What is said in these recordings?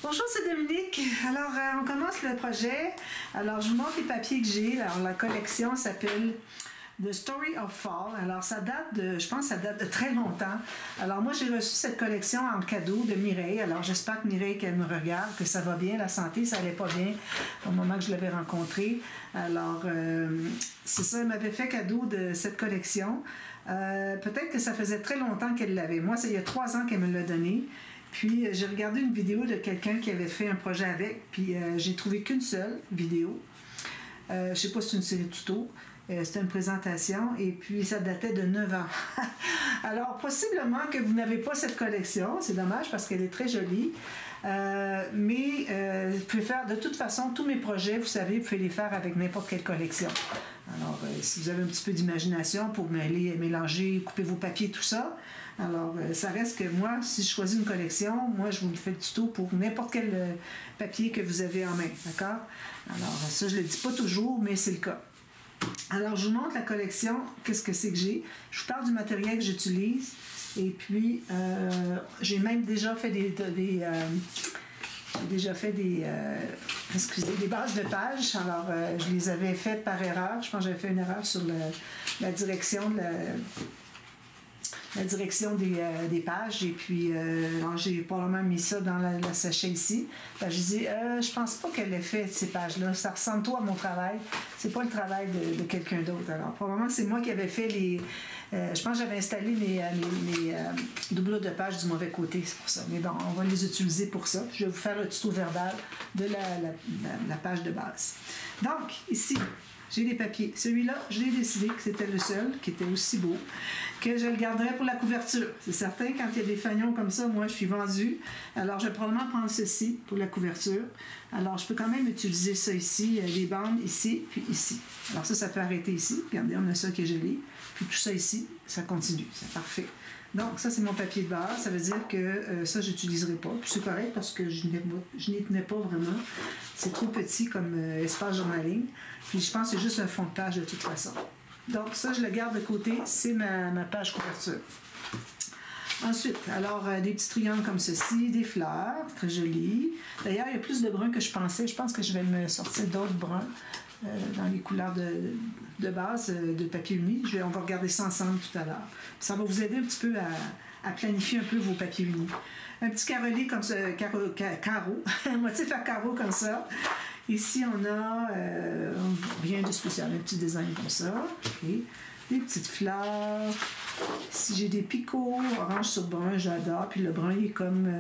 Bonjour, c'est Dominique. Alors, on commence le projet. Alors, je vous montre les papiers que j'ai. Alors, la collection s'appelle The Story of Fall. Alors, ça date de, je pense que ça date de très longtemps. Alors, moi, j'ai reçu cette collection en cadeau de Mireille. Alors, j'espère que Mireille, qu'elle me regarde, que ça va bien, la santé, ça allait pas bien au moment que je l'avais rencontrée. Alors, c'est ça, elle m'avait fait cadeau de cette collection. Peut-être que ça faisait très longtemps qu'elle l'avait. Moi, c'est il y a 3 ans qu'elle me l'a donné. Puis, j'ai regardé une vidéo de quelqu'un qui avait fait un projet avec, puis j'ai trouvé qu'une seule vidéo. Je ne sais pas si c'est une série tuto. C'était une présentation, et puis ça datait de 9 ans. Alors, possiblement que vous n'avez pas cette collection. C'est dommage parce qu'elle est très jolie. Mais vous pouvez faire, de toute façon, tous mes projets, vous savez, vous pouvez les faire avec n'importe quelle collection. Alors, si vous avez un petit peu d'imagination pour mélanger, couper vos papiers, tout ça. Alors, ça reste que moi, si je choisis une collection, moi, je vous fais le tuto pour n'importe quel papier que vous avez en main, d'accord? Alors, ça, je ne le dis pas toujours, mais c'est le cas. Alors, je vous montre la collection, qu'est-ce que c'est que j'ai. Je vous parle du matériel que j'utilise, et puis, j'ai même déjà fait des bases de pages. Alors, je les avais faites par erreur. Je pense que j'avais fait une erreur sur la direction de la direction des pages, et puis j'ai probablement mis ça dans la sachet ici. Ben, je dis, je pense pas qu'elle ait fait ces pages-là, ça ressemble trop à mon travail, c'est pas le travail de quelqu'un d'autre. Alors probablement c'est moi qui avais fait les... je pense que j'avais installé mes doublures de pages du mauvais côté, c'est pour ça. Mais bon, on va les utiliser pour ça. Je vais vous faire le tuto verbal de la page de base. Donc, ici, j'ai des papiers. Celui-là, je l'ai décidé que c'était le seul, qui était aussi beau, que je le garderais pour la couverture. C'est certain, quand il y a des fanions comme ça, moi, je suis vendue. Alors, je vais probablement prendre ceci pour la couverture. Alors, je peux quand même utiliser ça ici, les bandes ici, puis ici. Alors ça peut arrêter ici. Regardez, on a ça qui est joli. Puis tout ça ici, ça continue. C'est parfait. Donc, ça, c'est mon papier de base. Ça veut dire que ça, je n'utiliserai pas. Puis c'est correct parce que je n'y tenais pas vraiment. C'est trop petit comme espace journaling. Puis je pense que c'est juste un fond de page de toute façon. Donc, ça, je le garde de côté. C'est ma page couverture. Ensuite, alors, des petits triangles comme ceci, des fleurs, très jolies. D'ailleurs, il y a plus de bruns que je pensais. Je pense que je vais me sortir d'autres bruns dans les couleurs de base de papier uni. On va regarder ça ensemble tout à l'heure. Ça va vous aider un petit peu à planifier un peu vos papiers unis. Un petit carrelé comme ça, carreau, un motif à carreau comme ça. Ici, on a rien de spécial, un petit design comme ça. Okay. Des petites fleurs. Ici, j'ai des picots, orange sur brun, j'adore. Puis le brun, il est comme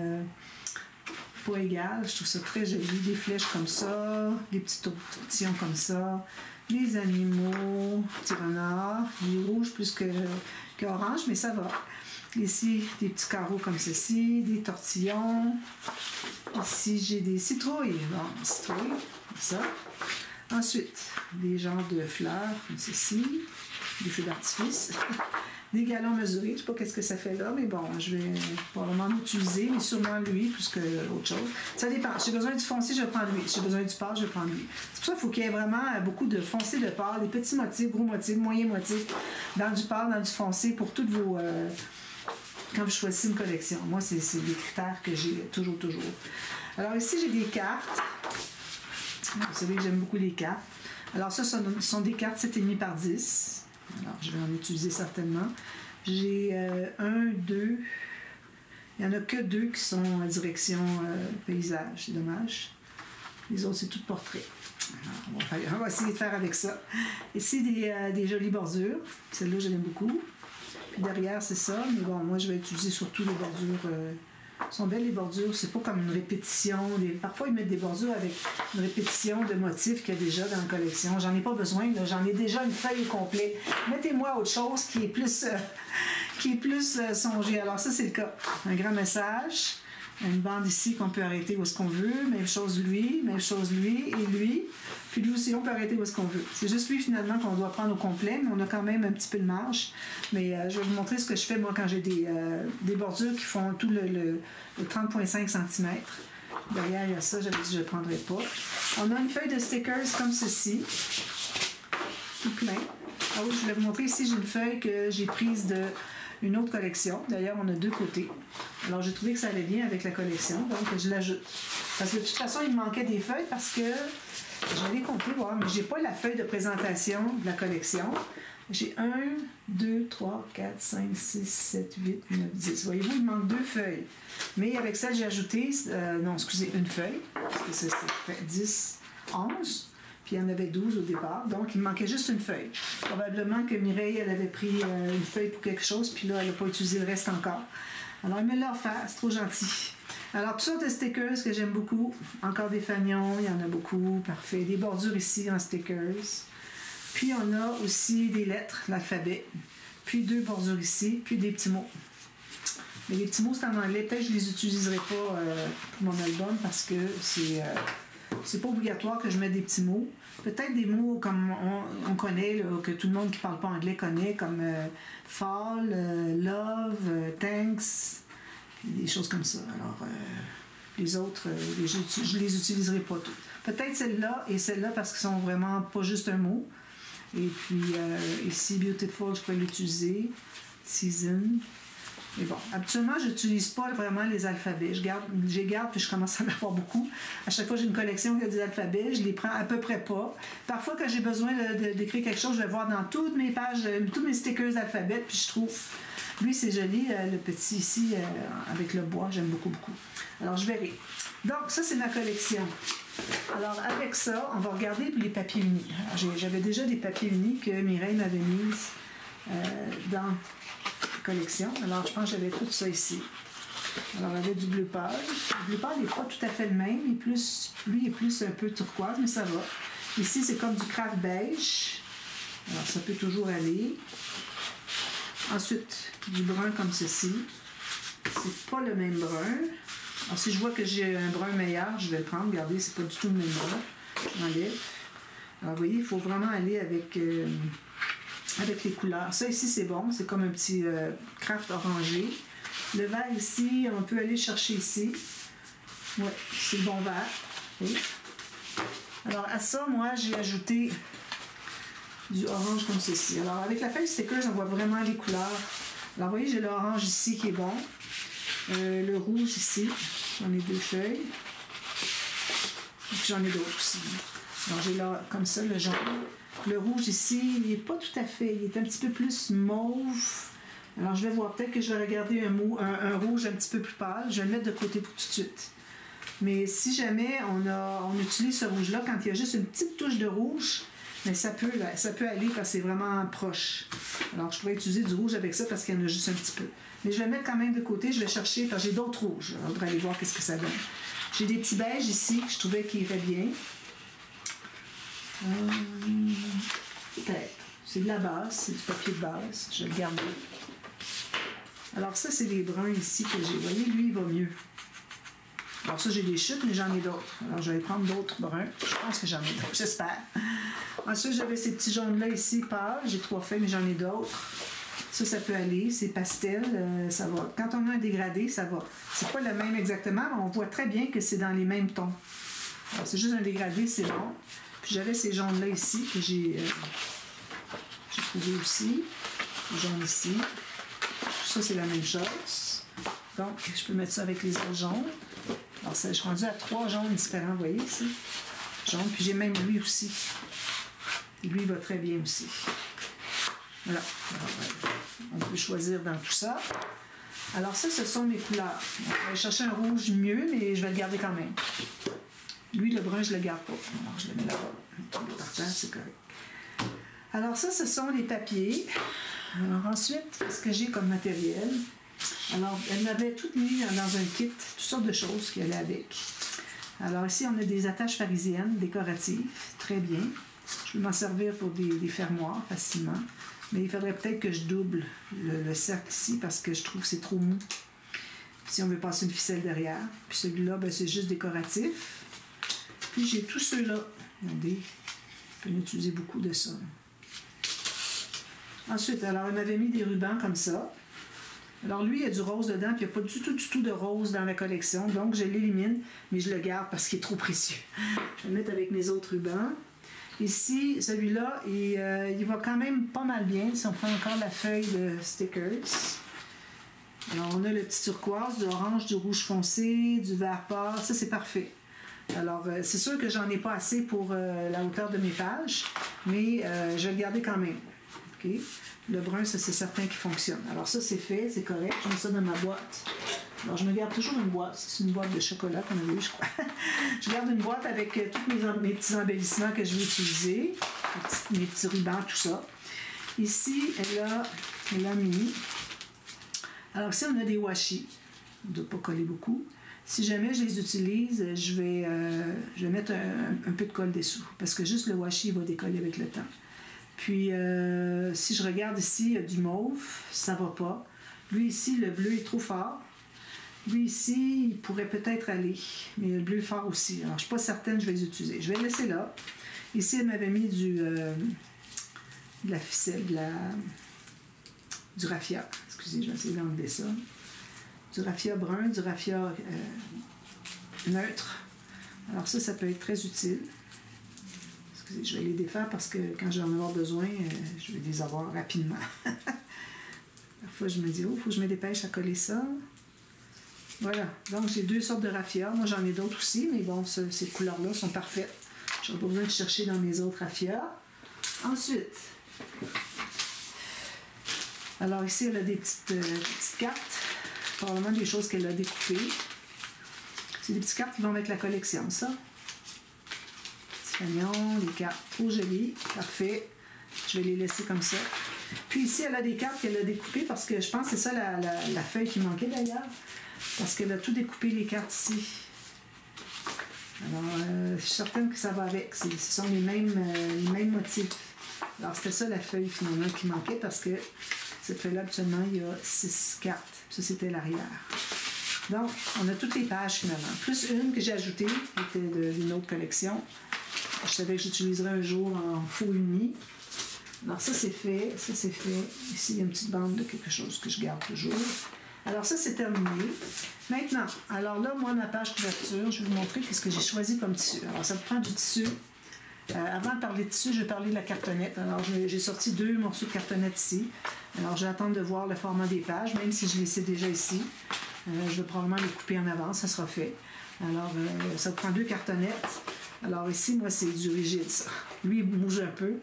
pas égal. Je trouve ça très joli. Des flèches comme ça, des petits tourtillons comme ça, des animaux, petits renards. Il est rouge plus qu'orange, mais ça va. Ici, des petits carreaux comme ceci, des tortillons. Ici, j'ai des citrouilles. Bon, citrouilles, comme ça. Ensuite, des genres de fleurs comme ceci, des feux d'artifice, des galons mesurés. Je ne sais pas qu'est-ce que ça fait là, mais bon, je vais probablement l'utiliser, mais sûrement lui plus que autre chose. Ça dépend. Si j'ai besoin du foncé, je prends lui. Si j'ai besoin du pâle, je prends lui. C'est pour ça qu'il faut qu'il y ait vraiment beaucoup de foncé, de pâle, des petits motifs, gros motifs, moyens motifs, dans du pâle, dans du foncé, pour toutes vos... quand je choisis une collection. Moi, c'est des critères que j'ai toujours. Alors ici, j'ai des cartes. Vous savez que j'aime beaucoup les cartes. Alors ça, ce sont des cartes 7,5 par 10. Alors, je vais en utiliser certainement. J'ai 1, 2... Il n'y en a que 2 qui sont en direction paysage. C'est dommage. Les autres, c'est tout portrait. Alors, on va essayer de faire avec ça. Ici, des jolies bordures. Celle-là, je l'aime beaucoup. Puis derrière, c'est ça. Mais bon, moi, je vais utiliser surtout les bordures... sont belles les bordures, c'est pas comme une répétition. Parfois, ils mettent des bordures avec une répétition de motifs qu'il y a déjà dans la collection. J'en ai pas besoin, j'en ai déjà une feuille au complet. Mettez-moi autre chose qui est plus songé. Alors ça, c'est le cas. Un grand message. Une bande ici qu'on peut arrêter où est-ce qu'on veut. Même chose lui et lui. Puis lui aussi, on peut arrêter où est-ce qu'on veut. C'est juste lui, finalement, qu'on doit prendre au complet, mais on a quand même un petit peu de marge. Mais je vais vous montrer ce que je fais, moi, quand j'ai des bordures qui font tout le 30,5 cm. Derrière, il y a ça, j'avais dit que je ne le prendrais pas. On a une feuille de stickers comme ceci. Tout plein. Ah oui, je voulais vous montrer ici, j'ai une feuille que j'ai prise de une autre collection. D'ailleurs, on a 2 côtés. Alors, j'ai trouvé que ça allait bien avec la collection, donc je l'ajoute. Parce que de toute façon, il me manquait des feuilles parce que j'allais compter, voir, mais j'ai pas la feuille de présentation de la collection. J'ai 1, 2, 3, 4, 5, 6, 7, 8, 9, 10. Voyez-vous, il manque 2 feuilles. Mais avec celle, j'ai ajouté, non, excusez, une feuille, parce que ça fait 10, 11. Puis il y en avait 12 au départ, donc il me manquait juste une feuille. Probablement que Mireille, elle avait pris une feuille pour quelque chose, puis là, elle n'a pas utilisé le reste encore. Alors, elle me l'a offert, c'est trop gentil. Alors, toutes sortes de stickers que j'aime beaucoup. Encore des fanions, il y en a beaucoup, parfait. Des bordures ici en stickers. Puis, on a aussi des lettres, l'alphabet. Puis, 2 bordures ici, puis des petits mots. Mais les petits mots, c'est en anglais. Peut-être que je les utiliserai pas pour mon album parce que c'est pas obligatoire que je mette des petits mots. Peut-être des mots comme on connaît, là, que tout le monde qui parle pas anglais connaît, comme fall, love, thanks, des choses comme ça. Alors, les autres, je les utiliserai pas toutes. Peut-être celle-là et celle-là parce qu'ils sont vraiment pas juste un mot. Et puis, ici, beautiful, je pourrais l'utiliser. Season. Mais bon, habituellement, je n'utilise pas vraiment les alphabets. Je les garde, puis je commence à en avoir beaucoup. À chaque fois que j'ai une collection qui a des alphabets, je les prends à peu près pas. Parfois, quand j'ai besoin d'écrire quelque chose, je vais voir dans toutes mes pages, tous mes stickers d'alphabet, puis je trouve... Lui, c'est joli, le petit ici, avec le bois, j'aime beaucoup, beaucoup. Alors, je verrai. Donc, ça, c'est ma collection. Alors, avec ça, on va regarder les papiers unis. J'avais déjà des papiers unis que Mireille m'avait mis dans... collection. Alors, je pense que j'avais tout ça ici. Alors, il y avait du bleu pâle. Le bleu pâle n'est pas tout à fait le même. Lui, il est plus un peu turquoise, mais ça va. Ici, c'est comme du craft beige. Alors, ça peut toujours aller. Ensuite, du brun comme ceci. C'est pas le même brun. Alors, si je vois que j'ai un brun meilleur, je vais le prendre. Regardez, c'est pas du tout le même brun. J'enlève. Alors, vous voyez, il faut vraiment aller avec les couleurs. Ça ici, c'est bon. C'est comme un petit craft orangé. Le vert ici, on peut aller chercher ici. Ouais, c'est le bon vert. Okay. Alors, à ça, moi, j'ai ajouté du orange comme ceci. Alors, avec la feuille stickers, on voit vraiment les couleurs. Alors, vous voyez, j'ai l'orange ici qui est bon. Le rouge ici. J'en ai 2 feuilles. Et puis, j'en ai d'autres aussi. Alors, j'ai là, comme ça, le jaune. Le rouge ici, il n'est pas tout à fait. Il est un petit peu plus mauve. Alors, je vais voir. Peut-être que je vais regarder un rouge un petit peu plus pâle. Je vais le mettre de côté pour tout de suite. Mais si jamais on utilise ce rouge-là, quand il y a juste une petite touche de rouge, mais ça peut aller parce que c'est vraiment proche. Alors, je pourrais utiliser du rouge avec ça parce qu'il y en a juste un petit peu. Mais je vais le mettre quand même de côté. Je vais chercher, parce que j'ai d'autres rouges. On va aller voir qu'est-ce que ça donne. J'ai des petits beiges ici que je trouvais qu'ils iraient bien. Peut-être. C'est de la base, c'est du papier de base. Je vais le garder. Alors ça, c'est les bruns ici que j'ai. Vous voyez, lui, il va mieux. Alors ça, j'ai des chutes, mais j'en ai d'autres. Alors je vais prendre d'autres bruns. Je pense que j'en ai d'autres, j'espère. Ensuite, j'avais ces petits jaunes-là ici, pâles. J'ai 3 feuilles, mais j'en ai d'autres. Ça peut aller. C'est pastel, ça va. Quand on a un dégradé, ça va. C'est pas le même exactement, mais on voit très bien que c'est dans les mêmes tons. Alors c'est juste un dégradé, c'est bon. Puis j'avais ces jaunes-là ici que j'ai trouvé aussi. Les jaunes ici. Ça, c'est la même chose. Donc, je peux mettre ça avec les autres jaunes. Alors, je suis rendue à 3 jaunes différents, vous voyez ici. Jaune. Puis j'ai même lui aussi. Et lui, il va très bien aussi. Voilà. Alors, on peut choisir dans tout ça. Alors ça, ce sont mes couleurs. On va aller chercher un rouge mieux, mais je vais le garder quand même. Lui, le brun, je ne le garde pas. Alors, je le mets là-bas. Par terre, c'est correct. Alors ça, ce sont les papiers. Alors ensuite, ce que j'ai comme matériel. Alors, elle m'avait tout mis dans un kit, toutes sortes de choses qui allaient avec. Alors ici, on a des attaches parisiennes décoratives, très bien. Je peux m'en servir pour des fermoirs facilement. Mais il faudrait peut-être que je double le cercle ici parce que je trouve que c'est trop mou. Si on veut passer une ficelle derrière. Puis celui-là, ben, c'est juste décoratif. Puis j'ai tous ceux-là. Regardez, je peux en utiliser beaucoup de ça. Ensuite, alors, elle m'avait mis des rubans comme ça. Alors lui, il y a du rose dedans, puis il n'y a pas du tout de rose dans la collection. Donc, je l'élimine, mais je le garde parce qu'il est trop précieux. Je vais le mettre avec mes autres rubans. Ici, celui-là, il va quand même pas mal bien si on prend encore la feuille de stickers. Alors, on a le petit turquoise, de l'orange, du rouge foncé, du vert pâle. Ça, c'est parfait. Alors, c'est sûr que j'en ai pas assez pour la hauteur de mes pages, mais je vais le garder quand même. OK? Le brun, ça, c'est certain qu'il fonctionne. Alors, ça, c'est fait, c'est correct. Je mets ça dans ma boîte. Alors, je me garde toujours une boîte. C'est une boîte de chocolat qu'on avait eu, je crois. Je garde une boîte avec tous mes petits embellissements que je vais utiliser. Mes petits rubans, tout ça. Ici, elle a mis... Alors, ici, on a des washi. On ne doit pas coller beaucoup. Si jamais je les utilise, je vais mettre un peu de colle dessous. Parce que juste le washi va décoller avec le temps. Puis, si je regarde ici, il y a du mauve. Ça ne va pas. Lui, ici, le bleu est trop fort. Lui, ici, il pourrait peut-être aller. Mais le bleu fort aussi. Alors, je ne suis pas certaine que je vais les utiliser. Je vais le laisser là. Ici, elle m'avait mis de la ficelle, du raffia. Excusez, je vais essayer d'enlever ça. Du raffia brun, du raffia neutre. Alors ça peut être très utile. Excusez, je vais les défaire parce que quand je vais en avoir besoin, je vais les avoir rapidement. Parfois, je me dis, oh, il faut que je me dépêche à coller ça. Voilà, donc j'ai 2 sortes de raffia. Moi, j'en ai d'autres aussi, mais bon, ces couleurs-là sont parfaites. Je n'aurai pas besoin de chercher dans mes autres raffias. Ensuite, alors ici, elle a des petites cartes, probablement des choses qu'elle a découpées. C'est des petites cartes qui vont avec la collection, ça. Petits cagnons, des cartes trop jolies, parfait. Je vais les laisser comme ça. Puis ici, elle a des cartes qu'elle a découpées parce que je pense que c'est ça la feuille qui manquait d'ailleurs. Parce qu'elle a tout découpé les cartes ici. Alors, je suis certaine que ça va avec. Ce sont les mêmes motifs. Alors, c'était ça la feuille finalement qui manquait parce que cette feuille-là, actuellement, il y a 6 cartes. Ça, c'était l'arrière. Donc, on a toutes les pages finalement. Plus une que j'ai ajoutée, qui était d'une autre collection. Je savais que j'utiliserais un jour en faux uni. Alors, ça, c'est fait. Ça, c'est fait. Ici, il y a une petite bande de quelque chose que je garde toujours. Alors, ça, c'est terminé. Maintenant, alors là, moi, ma page couverture, je vais vous montrer ce que j'ai choisi comme tissu. Alors, ça me prend du tissu. Avant de parler de tissu, je vais parler de la cartonnette. Alors, j'ai sorti 2 morceaux de cartonnette ici. Alors, je vais attendre de voir le format des pages, même si je les sais déjà ici. Je vais probablement les couper en avance, ça sera fait. Alors, ça prend 2 cartonnettes. Alors, ici, moi, c'est du rigide, ça. Lui, il bouge un peu.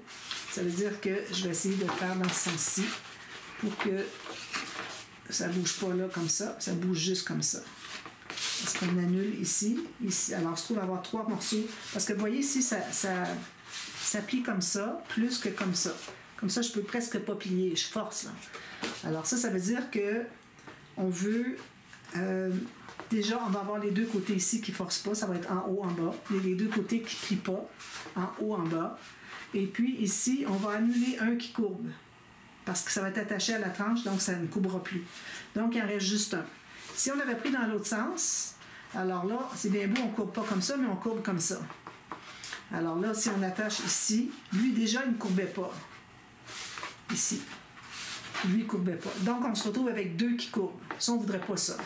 Ça veut dire que je vais essayer de le faire dans ce sens-ci pour que ça ne bouge pas là comme ça, ça bouge juste comme ça. Parce qu'on annule ici. Alors, je trouve avoir 3 morceaux. Parce que vous voyez ici, ça plie comme ça, plus que comme ça. Comme ça, je peux presque pas plier. Je force, là. Alors, ça veut dire que on veut... déjà, on va avoir les 2 côtés ici qui ne forcent pas. Ça va être en haut, en bas. Les 2 côtés qui ne plient pas. En haut, en bas. Et puis, ici, on va annuler un qui courbe. Parce que ça va être attaché à la tranche, donc ça ne courbera plus. Donc, il en reste juste un. Si on l'avait pris dans l'autre sens, alors là, c'est bien beau, on ne courbe pas comme ça, mais on courbe comme ça. Alors là, si on attache ici, lui, déjà, il ne courbait pas. Ici. Lui, il ne courbait pas. Donc, on se retrouve avec 2 qui courbent. Ça, on ne voudrait pas ça.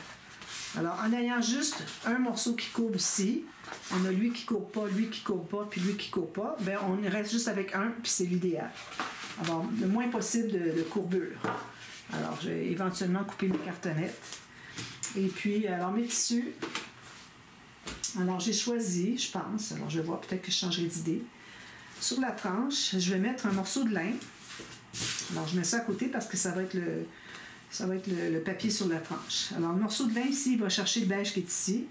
Alors, en ayant juste un morceau qui courbe ici, on a lui qui ne courbe pas, lui qui ne courbe pas, puis lui qui ne courbe pas, bien, on reste juste avec un, puis c'est l'idéal. Alors, le moins possible de courbure. Alors, je vais éventuellement couper mes cartonnettes. Et puis, alors, mes tissus. Alors, j'ai choisi, je pense, alors je vais voir, peut-être que je changerai d'idée. Sur la tranche, je vais mettre un morceau de lin. Alors, je mets ça à côté parce que ça va être le papier sur la tranche. Alors, le morceau de lin ici, il va chercher le beige qui est ici.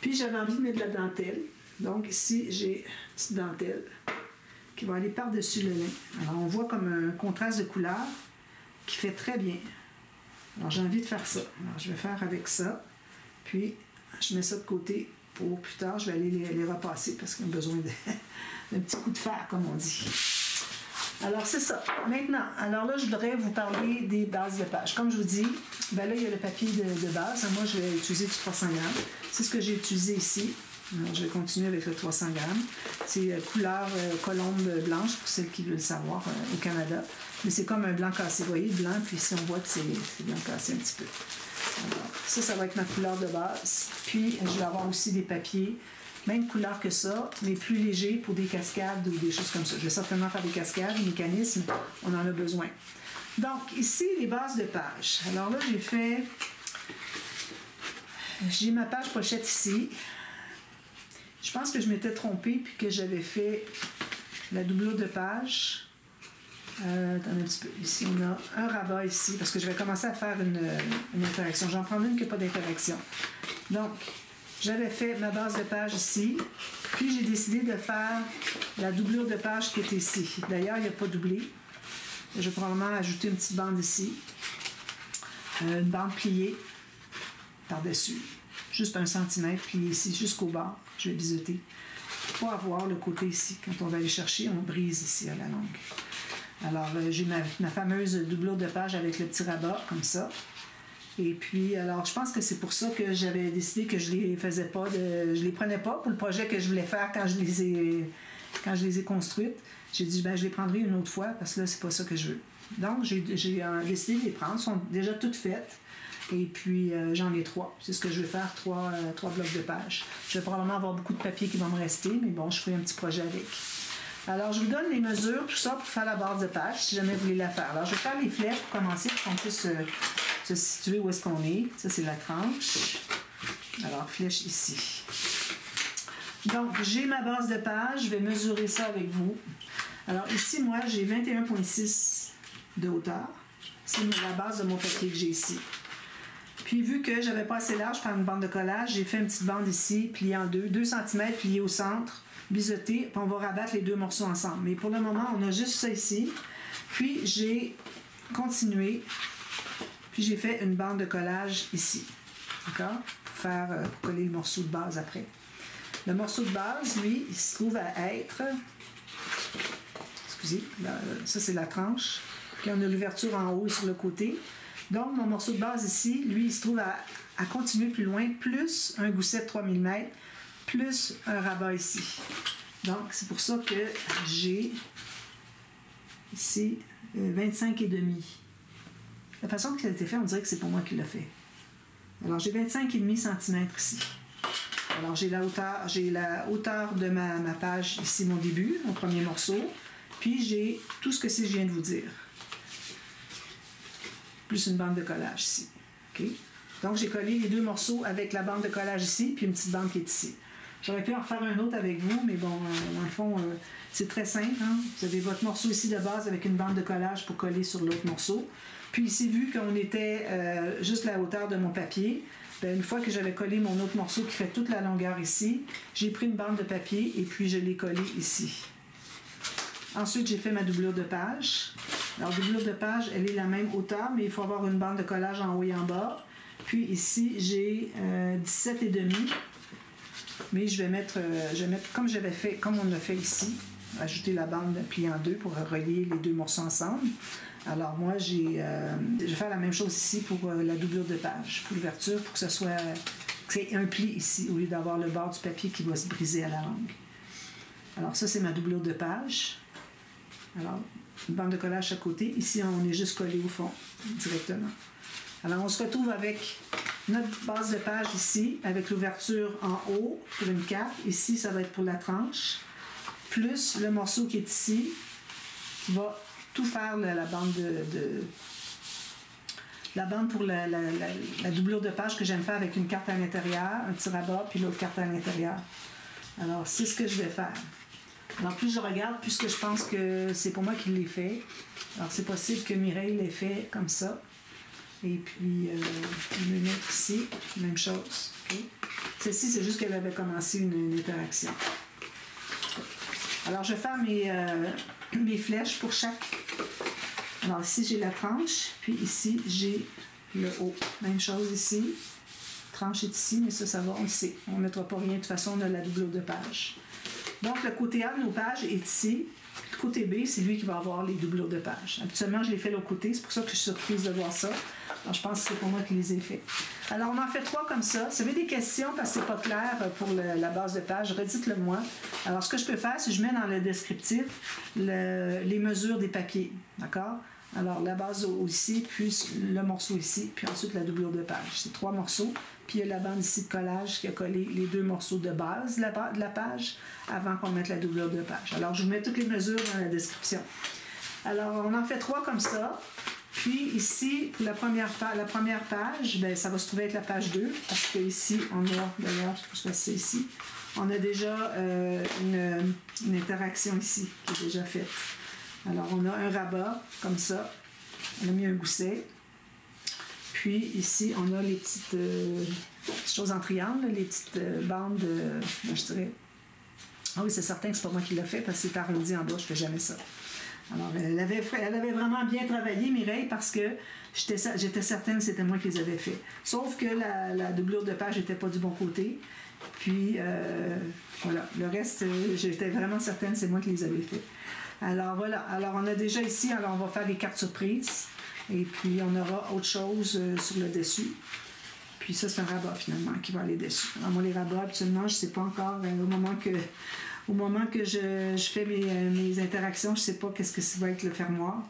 Puis, j'avais envie de mettre de la dentelle. Donc, ici, j'ai une petite dentelle qui va aller par-dessus le lin. Alors, on voit comme un contraste de couleur qui fait très bien. Alors, j'ai envie de faire ça. Alors, je vais faire avec ça. Puis, je mets ça de côté pour plus tard. Je vais aller les repasser parce qu'on a besoin d'un petit coup de fer, comme on dit. Alors, c'est ça. Maintenant, alors là, je voudrais vous parler des bases de page. Comme je vous dis, ben là, il y a le papier de base. Moi, je vais utiliser du 300 grammes. C'est ce que j'ai utilisé ici. Alors, je vais continuer avec le 300 grammes. C'est couleur colombe blanche, pour celles qui veulent le savoir, au Canada. Mais c'est comme un blanc cassé. Vous voyez, blanc, puis ici, on voit que c'est blanc cassé un petit peu. Alors, ça va être ma couleur de base. Puis, je vais avoir aussi des papiers, même couleur que ça, mais plus légers pour des cascades ou des choses comme ça. Je vais certainement faire des cascades, des mécanismes, on en a besoin. Donc, ici, les bases de page. Alors là, j'ai ma page pochette ici. Je pense que je m'étais trompée puis que j'avais fait la doublure de page. Attendez un petit peu. Ici, on a un rabat ici parce que je vais commencer à faire une interaction. J'en prends une qui n'a pas d'interaction. Donc, j'avais fait ma base de page ici. Puis, j'ai décidé de faire la doublure de page qui est ici. D'ailleurs, il n'y a pas doublé. Je vais probablement ajouter une petite bande ici. Une bande pliée par-dessus. Juste 1 cm plié ici jusqu'au bord. Je vais biseauter. Pour avoir le côté ici. Quand on va aller chercher, on brise ici à la longue. Alors, j'ai ma fameuse doublure de page avec le petit rabat, comme ça. Et puis, alors, je pense que c'est pour ça que j'avais décidé que je les faisais pas, je les prenais pas pour le projet que je voulais faire quand je les ai construites. J'ai dit, je les prendrai une autre fois parce que là, c'est pas ça que je veux. Donc, j'ai décidé de les prendre. Elles sont déjà toutes faites. Et puis, j'en ai 3. C'est ce que je vais faire, 3 blocs de pages. Je vais probablement avoir beaucoup de papier qui va me rester, mais bon, je ferai un petit projet avec. Alors, je vous donne les mesures, tout ça, pour faire la base de page, si jamais vous voulez la faire. Alors, je vais faire les flèches pour commencer, pour qu'on puisse se situer où est-ce qu'on est. Ça, c'est la tranche. Alors, flèche ici. Donc, j'ai ma base de page. Je vais mesurer ça avec vous. Alors, ici, moi, j'ai 21,6 de hauteur. C'est la base de mon papier que j'ai ici. Puis, vu que j'avais pas assez large pour faire une bande de collage, j'ai fait une petite bande ici, pliée en 2 cm, pliée au centre, biseauté, puis on va rabattre les 2 morceaux ensemble. Mais pour le moment, on a juste ça ici. Puis, j'ai continué, puis j'ai fait une bande de collage ici. D'accord? Pour coller le morceau de base après. Le morceau de base, lui, il se trouve à être... Excusez, là, ça c'est la tranche. Puis on a l'ouverture en haut et sur le côté. Donc, mon morceau de base ici, lui, il se trouve à continuer plus loin, plus un gousset de 3 mm, plus un rabat ici. Donc, c'est pour ça que j'ai ici 25,5. La façon que ça a été fait, on dirait que c'est pas moi qui l'ai fait. Alors, j'ai 25,5 cm ici. Alors, j'ai la hauteur de ma page ici, mon début, mon premier morceau. Puis, j'ai tout ce que je viens de vous dire. Plus une bande de collage ici. Okay? Donc, j'ai collé les 2 morceaux avec la bande de collage ici, puis une petite bande qui est ici. J'aurais pu en faire un autre avec vous, mais bon, dans le fond, c'est très simple. Hein? Vous avez votre morceau ici de base avec une bande de collage pour coller sur l'autre morceau. Puis ici, vu qu'on était juste la hauteur de mon papier, bien, une fois que j'avais collé mon autre morceau qui fait toute la longueur ici, j'ai pris une bande de papier et puis je l'ai collé ici. Ensuite, j'ai fait ma doublure de page. Alors, doublure de page, elle est la même hauteur, mais il faut avoir une bande de collage en haut et en bas. Puis ici, j'ai 17,5. Mais je vais mettre comme on a fait ici, ajouter la bande pliée en 2 pour relier les 2 morceaux ensemble. Alors moi, je vais faire la même chose ici pour la doublure de page, pour l'ouverture, pour que c'est un pli ici, au lieu d'avoir le bord du papier qui va se briser à la longue. Alors ça, c'est ma doublure de page. Alors, une bande de collage à côté. Ici, on est juste collé au fond, directement. Alors, on se retrouve avec notre base de page ici, avec l'ouverture en haut pour une carte. Ici, ça va être pour la tranche. Plus le morceau qui est ici, qui va tout faire la bande la bande pour la doublure de page que j'aime faire avec une carte à l'intérieur, un petit rabat, puis l'autre carte à l'intérieur. Alors, c'est ce que je vais faire. Alors, plus je regarde, plus que je pense que c'est pour moi qui l'ai fait. Alors, c'est possible que Mireille l'ait fait comme ça. Et puis, je vais mettre ici, même chose. Okay. Celle-ci, c'est juste qu'elle avait commencé une interaction. Alors, je vais faire mes flèches pour chaque. Alors, ici, j'ai la tranche, puis ici, j'ai le haut. Même chose ici. Tranche est ici, mais ça va, on le sait. On ne mettra pas rien. De toute façon, on a la doublure de page. Donc, le côté A de nos pages est ici. Le côté B, c'est lui qui va avoir les doublures de pages. Habituellement, je les fais de l'autre côté. C'est pour ça que je suis surprise de voir ça. Alors, je pense que c'est pour moi qui les ai fait. Alors, on en fait 3 comme ça. Si vous avez des questions parce que c'est pas clair pour la base de page, redites-le moi. Alors, ce que je peux faire, c'est que je mets dans le descriptif les mesures des papiers. D'accord? Alors, la base ici, puis le morceau ici, puis ensuite la doublure de page. C'est 3 morceaux. Puis il y a la bande ici de collage qui a collé les 2 morceaux de base de la page avant qu'on mette la doublure de page. Alors, je vous mets toutes les mesures dans la description. Alors, on en fait 3 comme ça. Puis ici, pour la première page, ben, ça va se trouver avec la page 2, parce que ici, on a, d'ailleurs, je trouve que c'est ici, on a déjà une interaction ici qui est déjà faite. Alors, on a un rabat, comme ça. On a mis un gousset. Puis ici, on a les petites choses en triangle, les petites bandes, je dirais. Ah oui, c'est certain que c'est pas moi qui l'ai fait, parce que c'est arrondi en bas, je fais jamais ça. Alors, elle avait vraiment bien travaillé, Mireille, parce que j'étais certaine que c'était moi qui les avais fait. Sauf que la doublure de page n'était pas du bon côté. Puis, voilà, le reste, j'étais vraiment certaine que c'est moi qui les avais fait. Alors, voilà. Alors, on a déjà ici, alors on va faire des cartes surprises. Et puis, on aura autre chose sur le dessus. Puis ça, c'est un rabat, finalement, qui va aller dessus. Alors, moi, les rabats, absolument, je ne sais pas encore, au moment que je fais mes interactions, je ne sais pas qu'est-ce que ça va être le fermoir.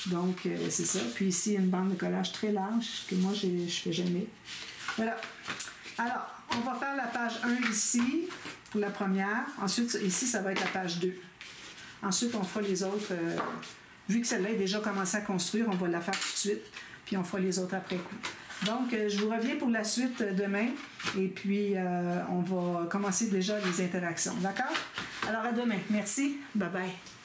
Donc, c'est ça. Puis ici, une bande de collage très large que moi, je ne fais jamais. Voilà. Alors, on va faire la page 1 ici, pour la première. Ensuite, ici, ça va être la page 2. Ensuite, on fera les autres. Vu que celle-là est déjà commencée à construire, on va la faire tout de suite. Puis, on fera les autres après coup. Donc, je vous reviens pour la suite demain. Et puis, on va commencer déjà les interactions. D'accord? Alors, à demain. Merci. Bye-bye.